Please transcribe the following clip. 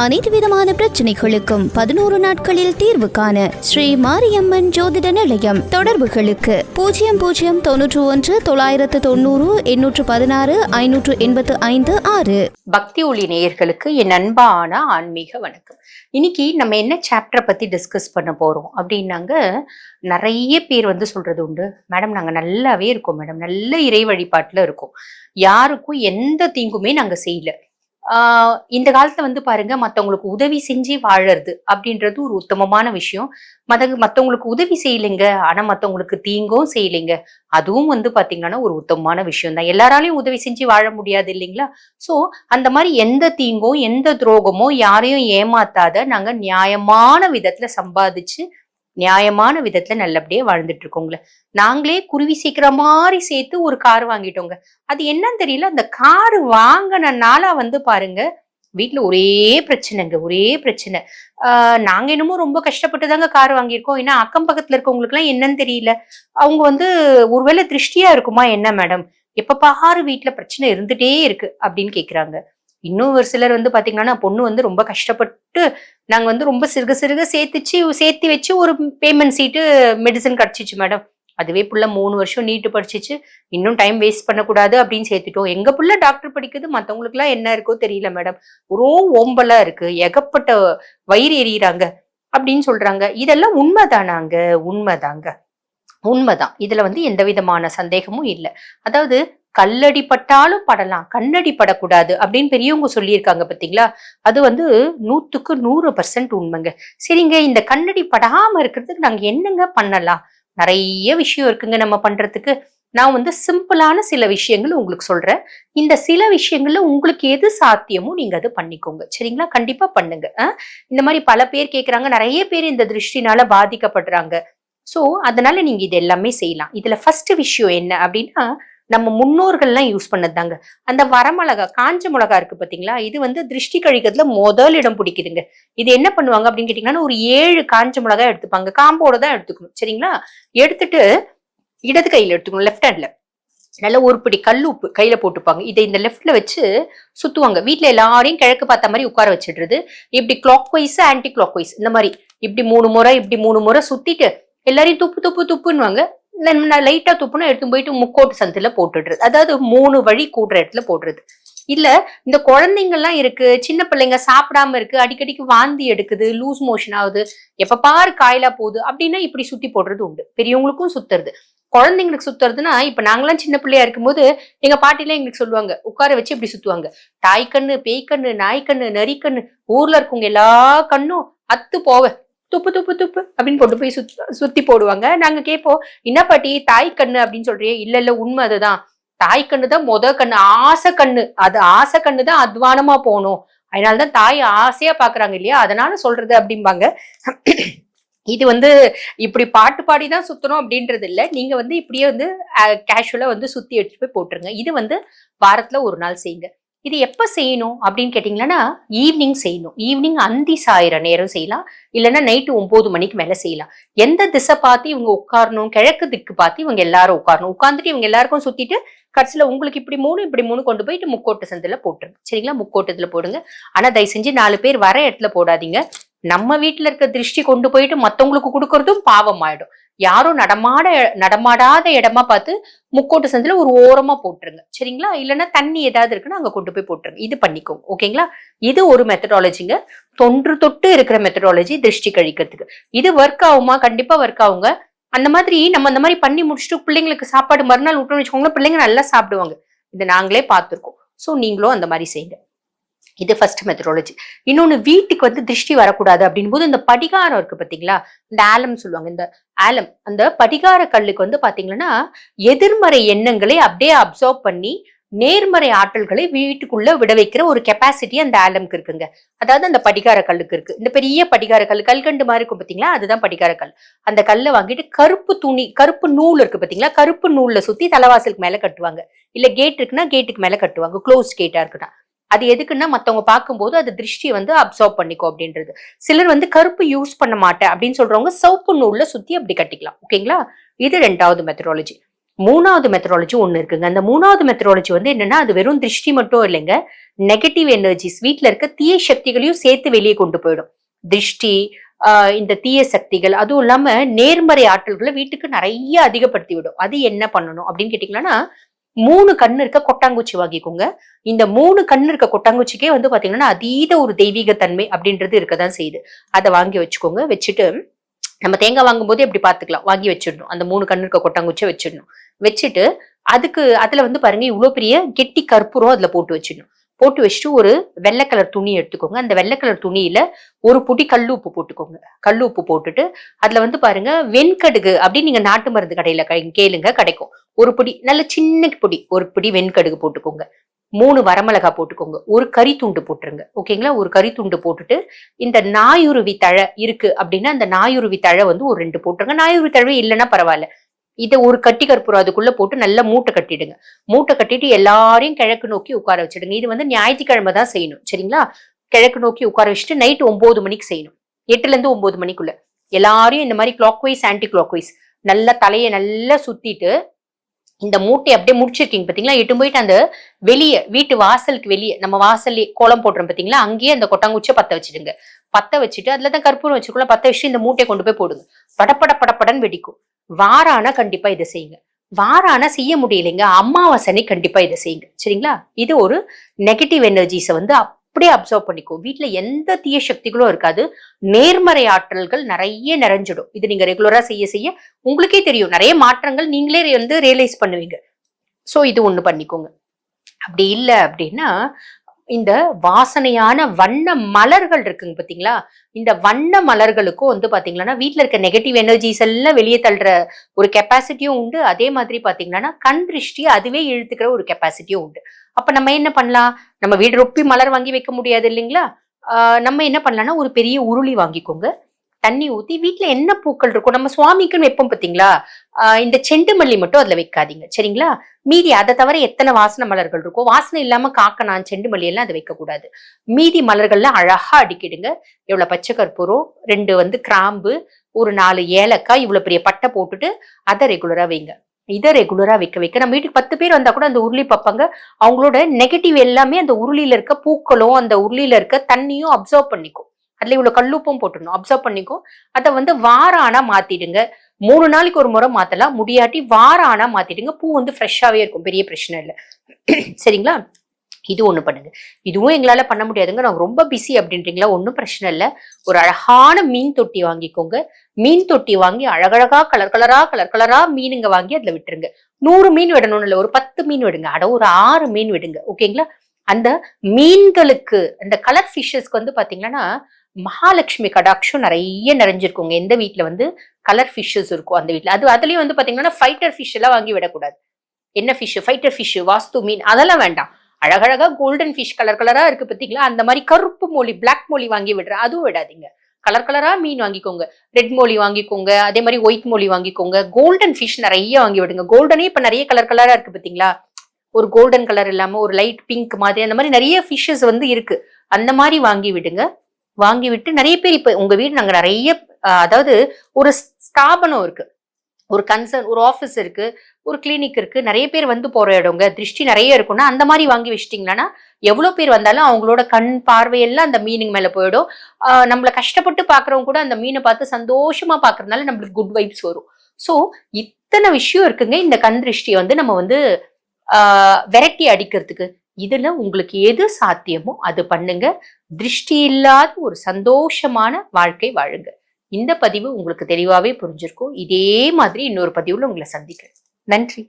அனைத்து விதமான பிரச்சனைகளுக்கும் 11 நாட்களில் தீர்வு காண ஸ்ரீ மாரியம்மன் ஜோதிட நிலையம். தொடர்புகளுக்கு 0091 990 816 585 6. பக்தி ஒளி நேயர்களுக்கு என் அன்பான ஆன்மீக வணக்கம். இன்னைக்கு நம்ம என்ன சாப்டரை பத்தி டிஸ்கஸ் பண்ண போறோம் அப்படின்னாங்க, நிறைய பேர் சொல்றது உண்டு, மேடம் நாங்க நல்லாவே இருக்கோம் மேடம், நல்ல இறை வழிபாட்டுல இருக்கோம், யாருக்கும் எந்த தீங்குமே நாங்க செய்யல. இந்த காலத்துல பாருங்க, மத்தவங்களுக்கு உதவி செஞ்சு வாழறது அப்படின்றது ஒரு உத்தமமான விஷயம். மத்தவங்களுக்கு உதவி செய்யலைங்க, ஆனா மத்தவங்களுக்கு தீங்கும் செய்யலைங்க, அதுவும் பாத்தீங்கன்னா ஒரு உத்தமமான விஷயம் தான். எல்லாராலையும் உதவி செஞ்சு வாழ முடியாது இல்லைங்களா? சோ அந்த மாதிரி எந்த தீங்கும் எந்த துரோகமோ யாரையும் ஏமாத்தாத நாங்க நியாயமான விதத்துல சம்பாதிச்சு நியாயமான விதத்துல நல்லபடியா வாழ்ந்துட்டு இருக்கோங்களே. நாங்களே குருவி சீக்கிர மாதிரி சேர்த்து ஒரு கார் வாங்கிட்டோங்க. அது என்னன்னு தெரியல, அந்த கார் வாங்கினால பாருங்க வீட்டுல ஒரே பிரச்சனைங்க, ஒரே பிரச்சனை. நாங்க என்னமோ ரொம்ப கஷ்டப்பட்டு தாங்க கார் வாங்கியிருக்கோம். ஏன்னா அக்கம் பக்கத்துல இருக்கவங்களுக்கு எல்லாம் என்னன்னு தெரியல, அவங்க ஒருவேளை திருஷ்டியா இருக்குமா என்ன மேடம், எப்ப பாரு வீட்டுல பிரச்சனை இருந்துட்டே இருக்கு அப்படின்னு கேக்குறாங்க. இன்னும் ஒரு சிலர் பாத்தீங்கன்னா, பொண்ணு ரொம்ப கஷ்டப்பட்டு நாங்க ரொம்ப சிறுக சிறுக சேர்த்து வச்சு ஒரு பேமெண்ட் சீட்டு மெடிசன் கிடைச்சிச்சு மேடம். அதுவே புள்ள 3 வருஷம் நீட்டு படிச்சிச்சு, இன்னும் டைம் வேஸ்ட் பண்ணக்கூடாது அப்படின்னு சேர்த்துட்டோம். எங்க புள்ள டாக்டர் படிக்குது, மத்தவங்களுக்கு எல்லாம் என்ன இருக்கோ தெரியல மேடம், ஒரு ஓம்பலா இருக்கு, ஏகப்பட்ட வயிறு எறிகிறாங்க அப்படின்னு சொல்றாங்க. இதெல்லாம் உண்மைதானாங்க? உண்மைதான். இதுல எந்த விதமான சந்தேகமும் இல்லை. அதாவது கல்லடி பட்டாலும் படலாம், கண்ணடி படக்கூடாது அப்படின்னு பெரியவங்க சொல்லியிருக்காங்க பாத்தீங்களா? அது 100க்கு 100% உண்மைங்க. சரிங்க, இந்த கண்ணடி படாம இருக்கிறதுக்கு நாங்க என்னங்க பண்ணலாம்? நிறைய விஷயம் இருக்குங்க நம்ம பண்றதுக்கு. நான் சிம்பிளான சில விஷயங்கள் உங்களுக்கு சொல்றேன். இந்த சில விஷயங்கள்ல உங்களுக்கு எது சாத்தியமோ நீங்க அது பண்ணிக்கோங்க. சரிங்களா? கண்டிப்பா பண்ணுங்க. இந்த மாதிரி பல பேர் கேக்குறாங்க, நிறைய பேர் இந்த திருஷ்டினால பாதிக்கப்படுறாங்க. சோ அதனால நீங்க இது எல்லாமே செய்யலாம். இதுல ஃபர்ஸ்ட் விஷயம் என்ன அப்படின்னா, நம்ம முன்னோர்கள்லாம் யூஸ் பண்ணதாங்க அந்த வரமிளகா, காஞ்ச மிளகா இருக்கு பாத்தீங்களா? இது திருஷ்டி கழிக்கிறதுல முதல் இடம் பிடிக்குதுங்க. இது என்ன பண்ணுவாங்க அப்படின்னு கேட்டீங்கன்னா, ஒரு 7 காஞ்ச மிளகா எடுத்துப்பாங்க, காம்போட தான் எடுத்துக்கணும். சரிங்களா? எடுத்துட்டு இடது கையில எடுத்துக்கணும், லெஃப்ட் ஹேண்ட்ல நல்ல ஒரு பிடி கல் உப்பு கையில போட்டுப்பாங்க. இதை இந்த லெஃப்ட்ல வச்சு சுத்துவாங்க. வீட்டுல எல்லாரையும் கிழக்கு பார்த்த மாதிரி உட்கார வச்சிடுறது. இப்படி clockwise anticlockwise இந்த மாதிரி இப்படி 3 முறை இப்படி 3 முறை சுத்திட்டு எல்லாரையும் துப்புன்னுவாங்க. லைட்டா துப்புனா எடுத்து போயிட்டு முக்கோட்டு சந்தில போட்டுடுறது. அதாவது 3 வழி கூடுற இடத்துல போடுறது. இல்ல இந்த குழந்தைங்க எல்லாம் இருக்கு, சின்ன பிள்ளைங்க சாப்பிடாம இருக்கு, அடிக்கடிக்கு வாந்தி எடுக்குது, லூஸ் மோஷன் ஆகுது, எப்ப பாரு காயலா போகுது அப்படின்னா இப்படி சுத்தி போடுறது உண்டு. பெரியவங்களுக்கும் சுத்துறது, குழந்தைங்களுக்கு சுத்துறதுன்னா, இப்ப நாங்களாம் சின்ன பிள்ளையா இருக்கும்போது எங்க பாட்டிலாம் எங்களுக்கு சொல்லுவாங்க, உட்கார வச்சு இப்படி சுத்துவாங்க. தாய் கண்ணு, பேய் கண்ணு, நாய் கண்ணு, நரி கண்ணு, ஊர்ல இருக்கவங்க எல்லா கண்ணும் அத்து போவ துப்பு துப்பு துப்பு அப்படின்னு கொண்டு போய் சுத்தி போடுவாங்க. நாங்க கேட்போம், என்ன பாட்டி தாய் கண்ணு அப்படின்னு சொல்றியே? இல்ல உண்மை அதுதான், தாய் கண்ணு தான் கண்ணு, ஆசை கண்ணு, அது ஆசை கண்ணு தான் அத்வானமா போகணும், அதனாலதான் தாய் ஆசையா பாக்குறாங்க இல்லையா, அதனால சொல்றது அப்படிம்பாங்க. இது இப்படி பாட்டு பாடிதான் சுத்தணும் அப்படின்றது இல்ல, நீங்க இப்படியே கேஷுவலா சுத்தி எடுத்துட்டு போய் போட்டுருங்க. இது வாரத்துல ஒரு நாள் செய்யுங்க. இது எப்ப செய்யணும் அப்படின்னு கேட்டீங்கன்னா, ஈவினிங் செய்யணும். ஈவினிங் அந்தி சாயிர நேரம் செய்யலாம், இல்லைன்னா நைட்டு 9 மணிக்கு மேல செய்யலாம். எந்த திசை பார்த்து இவங்க உட்காரணும், கிழக்கு திக்கு பார்த்து இவங்க எல்லாரும் உட்காரணும். உட்கார்ந்துட்டு இவங்க எல்லாருக்கும் சுத்திட்டு கடைசியில உங்களுக்கு இப்படி 3 கொண்டு போயிட்டு முக்கோட்டு சந்தில போட்டுருங்க. சரிங்களா? முக்கோட்டத்துல போடுங்க. ஆனா தயவு செஞ்சு 4 பேர் வர இடத்துல போடாதீங்க. நம்ம வீட்டுல இருக்க திருஷ்டி கொண்டு போயிட்டு மத்தவங்களுக்கு கொடுக்கறதும் பாவம் ஆயிடும். யாரும் நடமாடாத இடமா பார்த்து முக்கோட்டு சந்தில ஒரு ஓரமா போட்டுருங்க. சரிங்களா? இல்லைன்னா தண்ணி ஏதாவது இருக்குன்னா அங்க கொண்டு போய் போட்டுருங்க. இது பண்ணிக்கோங்க. ஓகேங்களா? இது ஒரு மெத்தடாலஜிங்க, தொன்று தொட்டு இருக்கிற மெத்தடாலஜி திருஷ்டி கழிக்கிறதுக்கு. இது ஒர்க் ஆகுமா? கண்டிப்பா ஒர்க் ஆகுங்க. அந்த மாதிரி நம்ம அந்த மாதிரி பண்ணி முடிச்சுட்டு பிள்ளைங்களுக்கு சாப்பாடு மறுநாள் விட்டோம்னு வச்சுக்கோங்களேன், பிள்ளைங்க நல்லா சாப்பிடுவாங்க. இதை நாங்களே பார்த்திருக்கோம். சோ நீங்களும் அந்த மாதிரி செய்யுங்க. இது ஃபர்ஸ்ட் மெத்தடாலஜி. இன்னொன்னு, வீட்டுக்கு திருஷ்டி வரக்கூடாது அப்படின் போது இந்த படிகாரம் இருக்கு பாத்தீங்களா, இந்த ஆலம் சொல்லுவாங்க, இந்த ஆலம், அந்த படிகார கல்லுக்கு பாத்தீங்கன்னா எதிர்மறை எண்ணங்களை அப்படியே அப்சர்வ் பண்ணி நேர்மறை ஆற்றல்களை வீட்டுக்குள்ள விட வைக்கிற ஒரு கெப்பாசிட்டி அந்த ஆலம்க்கு இருக்குங்க. அதாவது அந்த படிகார கல்லுக்கு இருக்கு. இந்த பெரிய படிகார கல், கல்கண்டு மாதிரி இருக்கும் பாத்தீங்களா, அதுதான் படிகார கல். அந்த கல்லை வாங்கிட்டு கருப்பு துணி, கருப்பு நூல் இருக்கு பாத்தீங்களா, கருப்பு நூல்ல சுத்தி தலைவாசலுக்கு மேல கட்டுவாங்க. இல்ல கேட் இருக்குன்னா கேட்டுக்கு மேல கட்டுவாங்க, க்ளோஸ்ட் கேட்டா இருக்குன்னா. அது எதுக்குன்னா, மத்தவங்க பார்க்கும்போது அது திருஷ்டியை அப்சர்வ் பண்ணிக்கோ அப்படின்றது. சிலர் கருப்பு யூஸ் பண்ண மாட்டேன் அப்படின்னு சொல்றவங்க சிவப்பு நூல்ல சுத்தி அப்படி கட்டிக்கலாம். ஓகேங்களா? இது 2வது மெத்தடாலஜி. மூணாவது மெத்தடாலஜி ஒண்ணு இருக்குங்க. அந்த மூணாவது மெத்தடாலஜி வந்து என்னன்னா, அது வெறும் திருஷ்டி மட்டும் இல்லைங்க, நெகட்டிவ் எனர்ஜிஸ், வீட்டுல இருக்க தீய சக்திகளையும் சேர்த்து வெளியே கொண்டு போயிடும். திருஷ்டி, இந்த தீய சக்திகள், அதுவும் இல்லாம நேர்மறை ஆற்றல்களை வீட்டுக்கு நிறைய அதிகப்படுத்தி விடும். அது என்ன பண்ணணும் அப்படின்னு கேட்டீங்கன்னா, 3 கண்ணு இருக்க கொட்டாங்குச்சி வாங்கிக்கோங்க. இந்த 3 கண்ணு இருக்க கொட்டாங்குச்சிக்கே வந்து பாத்தீங்கன்னா அதீத ஒரு தெய்வீக தன்மை அப்படின்றது இருக்கதான் செய்யுது. அதை வாங்கி வச்சுக்கோங்க. வச்சுட்டு நம்ம தேங்காய் வாங்கும் போது எப்படி பாத்துக்கலாம், வாங்கி வச்சிடணும். அந்த 3 கண்ணு இருக்க கொட்டாங்குச்சியை வச்சிடணும். வச்சுட்டு அதுல வந்து பாருங்க, இவ்வளவு பெரிய கெட்டி கற்பூரம் அதுல போட்டு வச்சிடணும். போட்டு வச்சுட்டு ஒரு வெள்ளை கலர் துணி எடுத்துக்கோங்க. அந்த வெள்ளை கலர் துணியில ஒரு புடி கல்லு உப்பு போட்டுக்கோங்க. கல்லு உப்பு போட்டுட்டு அதுல வந்து பாருங்க, வெண்கடுகு அப்படின்னு நீங்க நாட்டு மருந்து கடையில கேளுங்க, கிடைக்கும். ஒரு பிடி நல்ல சின்ன பொடி, ஒரு பிடி வெண்கடுகு போட்டுக்கோங்க. 3 வரமிளகா போட்டுக்கோங்க. ஒரு கறி துண்டு போட்டுருங்க. ஓகேங்களா? ஒரு கறி துண்டு போட்டுட்டு இந்த நாயுருவி தழை இருக்கு அப்படின்னா அந்த நாயுருவி தழை வந்து ஒரு 2 போட்டுருங்க. நாயுருவி தழை இல்லைன்னா பரவாயில்ல. இதை ஒரு கட்டி கற்பூரம் அதுக்குள்ள போட்டு நல்லா மூட்டை கட்டிடுங்க. மூட்டை கட்டிட்டு எல்லாரையும் கிழக்கு நோக்கி உட்கார வச்சிடுங்க. இது வந்து ஞாயிற்றுக்கிழமை தான் செய்யணும். சரிங்களா? கிழக்கு நோக்கி உட்கார வச்சுட்டு நைட் 9 மணிக்கு செய்யணும். 8ல இருந்து 9 மணிக்குள்ள எல்லாரையும் இந்த மாதிரி clockwise anticlockwise நல்லா தலையை நல்லா சுத்திட்டு இந்த மூட்டை அப்படியே முடிச்சிருக்கீங்க பாத்தீங்களா, எட்டு போயிட்டு அந்த வெளியே வீட்டு வாசலுக்கு வெளியே நம்ம வாசல்ல கோலம் போடுறோம் பாத்தீங்களா, அங்கேயே அந்த கொட்டாங்குச்சியை பத்த வச்சிடுங்க. பத்த வச்சுட்டு அதுலதான் கற்பூரம் வச்சுக்கோல, பத்த வச்சு இந்த மூட்டையை கொண்டு போய் போடுங்க. படப்பட படப்படன்னு வெடிக்கும். வாரானா கண்டிப்பா இதை செய்யுங்க. வாரானா செய்ய முடியலைங்க, அமாவாசனை கண்டிப்பா இதை செய்யுங்க. சரிங்களா? இது ஒரு நெகட்டிவ் எனர்ஜிஸை வந்து அப்படியே அப்சர்வ் பண்ணிக்கும். வீட்டுல எந்த தீய சக்திகளும் இருக்காது. நேர்மறை ஆற்றல்கள் நிறைய நிறைஞ்சிடும். இது நீங்க ரெகுலரா செய்ய செய்ய உங்களுக்கே தெரியும், நிறைய மாற்றங்கள் நீங்களே வந்து ரியலைஸ் பண்ணுவீங்க. சோ இது ஒண்ணு பண்ணிக்கோங்க. அப்படி இல்லை அப்படின்னா இந்த வாசனையான வண்ண மலர்கள் இருக்குங்க பாத்தீங்களா, இந்த வண்ண மலர்களுக்கும் வந்து பாத்தீங்கன்னா வீட்டுல இருக்க நெகட்டிவ் எனர்ஜிஸ் எல்லாம் வெளியே தள்ளுற ஒரு கெப்பாசிட்டியும் உண்டு. அதே மாதிரி பாத்தீங்கன்னா கண் திருஷ்டி அதுவே இழுத்துக்கிற ஒரு கெப்பாசிட்டியும் உண்டு. அப்ப நம்ம என்ன பண்ணலாம், நம்ம வீடு ரொப்பி மலர் வாங்கி வைக்க முடியாது இல்லைங்களா, நம்ம என்ன பண்ணலாம்னா ஒரு பெரிய உருளி வாங்கிக்கோங்க. தண்ணி ஊத்தி வீட்டுல என்ன பூக்கள் இருக்கும், நம்ம சுவாமிக்குன்னு வைப்போம் பாத்தீங்களா, இந்த செண்டு மல்லி மட்டும் அதுல வைக்காதீங்க. சரிங்களா? மீதி அதை தவிர எத்தனை வாசனை மலர்கள் இருக்கும், வாசனை இல்லாம காக்கணும் செண்டு மல்லி எல்லாம் அதை வைக்க கூடாது. மீதி மலர்கள்லாம் அழகா அடுக்கிடுங்க. எவ்வளவு பச்சை கற்பூரம், 2 வந்து கிராம்பு, ஒரு 4 ஏலக்காய், இவ்வளவு பெரிய பட்டை போட்டுட்டு அதை ரெகுலரா வைங்க. இதை ரெகுலரா வைக்க வைக்க நம்ம வீட்டுக்கு 10 பேர் வந்தா கூட அந்த உருளி பார்ப்பாங்க. அவங்களோட நெகட்டிவ் எல்லாமே அந்த உருளியில இருக்க பூக்களும் அந்த உருளியில இருக்க தண்ணியும் அப்சர்வ் பண்ணிக்கும். அதுல இவ்வளவு கல்லுப்பும் போட்டுடணும், அப்சர்வ் பண்ணிக்கும். அதை வந்து வார ஆனா மாத்திடுங்க. 3 நாளைக்கு ஒரு முறை மாத்தலாம், முடியாட்டி வார ஆனா மாத்திடுங்க. பூ வந்து ஃப்ரெஷ்ஷாவே இருக்கும், பெரிய பிரச்சனை இல்லை. சரிங்களா? இது ஒண்ணு பண்ணுங்க. இதுவும் எங்களால பண்ண முடியாதுங்க, நாங்க ரொம்ப பிஸி அப்படின்றீங்களா, ஒன்றும் பிரச்சனை இல்லை. ஒரு அழகான மீன் தொட்டி வாங்கிக்கோங்க. மீன் தொட்டி வாங்கி அழகழகா கலர் கலரா மீனுங்க வாங்கி அதுல விட்டுருங்க. 100 மீன் விடணும்னு இல்லை, ஒரு 10 மீன் விடுங்க. ஒரு 6 மீன் விடுங்க. ஓகேங்களா? அந்த மீன்களுக்கு அந்த கலர் ஃபிஷ்ஷஸ்க்கு வந்து பாத்தீங்கன்னா மகாலட்சுமி கடாட்சம் நிறைய நிறைஞ்சிருக்குங்க. எந்த வீட்டுல வந்து கலர் ஃபிஷ்ஷஸ் இருக்கும் அந்த வீட்டுல, அதுலயும் வந்து பாத்தீங்கன்னா ஃபைட்டர் ஃபிஷ் எல்லாம் வாங்கி விடக்கூடாது. என்ன ஃபிஷ், ஃபைட்டர் ஃபிஷ், வாஸ்து மீன் அதெல்லாம் வேண்டாம். அழகழகா கோல்டன் ஃபிஷ் கலர் கலரா இருக்கு பாத்தீங்களா, அந்த மாதிரி கருப்பு மொழி பிளாக் மொழி வாங்கி விடுற அதுவும் விடாதீங்க. கலர் கலரா மீன் வாங்கிக்கோங்க. ரெட் மொழி வாங்கிக்கோங்க, அதே மாதிரி ஒயிட் மொழி வாங்கிக்கோங்க. கோல்டன் ஃபிஷ் நிறைய வாங்கி விடுங்க. கோல்டனே இப்ப நிறைய கலர் கலரா இருக்கு பாத்தீங்களா, ஒரு கோல்டன் கலர் இல்லாம ஒரு லைட் பிங்க் மாதிரி அந்த மாதிரி நிறைய ஃபிஷ்ஷஸ் வந்து இருக்கு. அந்த மாதிரி வாங்கி விடுங்க. வாங்கி விட்டு நிறைய பேர் இப்ப உங்க வீடு நாங்க நிறைய அதாவது ஒரு ஸ்தாபனம் இருக்கு, ஒரு கன்சர்ன், ஒரு ஆஃபீஸ் இருக்கு, ஒரு கிளினிக் இருக்கு, நிறைய பேர் வந்து போற இடங்க, திருஷ்டி நிறைய இருக்கும்னா அந்த மாதிரி வாங்கி வச்சிட்டீங்கன்னா எவ்வளவு பேர் வந்தாலும் அவங்களோட கண் பார்வையெல்லாம் அந்த மீனுக்கு மேல போயிடும். நம்மள கஷ்டப்பட்டு பாக்குறவங்க கூட அந்த மீனை பார்த்து சந்தோஷமா பாக்குறதுனால நம்மளுக்கு குட் வைப்ஸ் வரும். சோ இத்தனை விஷயம் இருக்குங்க இந்த கண் திருஷ்டியை வந்து நம்ம வந்து விரட்டி அடிக்கிறதுக்கு. இதுல உங்களுக்கு எது சாத்தியமோ அது பண்ணுங்க. திருஷ்டி இல்லாத ஒரு சந்தோஷமான வாழ்க்கை வாழுங்க. இந்த பதிவு உங்களுக்கு தெளிவாவே புரிஞ்சிருக்கும். இதே மாதிரி இன்னொரு பதிவுல உங்களை சந்திக்கிறேன். நன்றி.